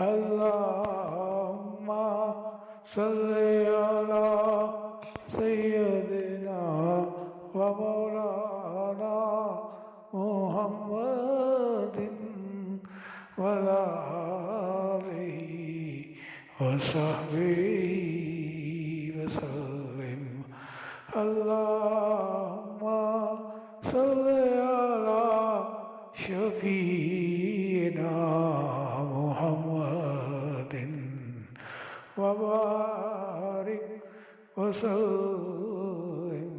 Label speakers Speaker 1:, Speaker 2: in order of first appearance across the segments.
Speaker 1: اللهم صل على سيدنا ومولانا محمد وعلى آله وصحبه وسلم. اللهم صل على شفيعنا محمد وبارك وسلم.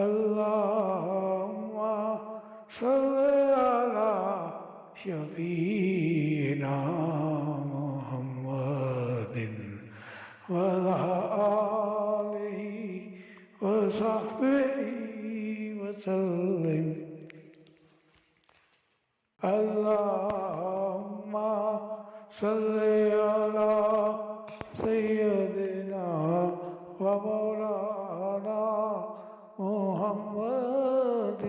Speaker 1: اللهم صل على شفيعنا محمد وعلى آله وصحبه وسلم. اللهم صل على سيدنا ومولانا محمد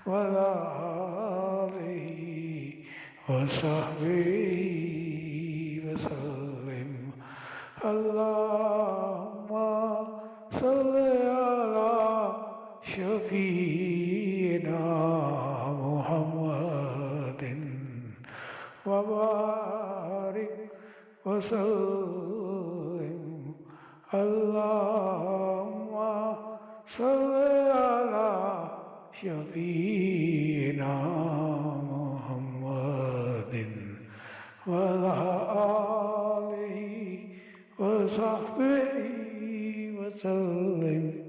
Speaker 1: وعلى آله وصحبه وسلم. اللهم صل على شفيعنا محمد وبارك وسلم. اللهم صل على شفيعنا محمد وعلى آله وصحبه وسلم.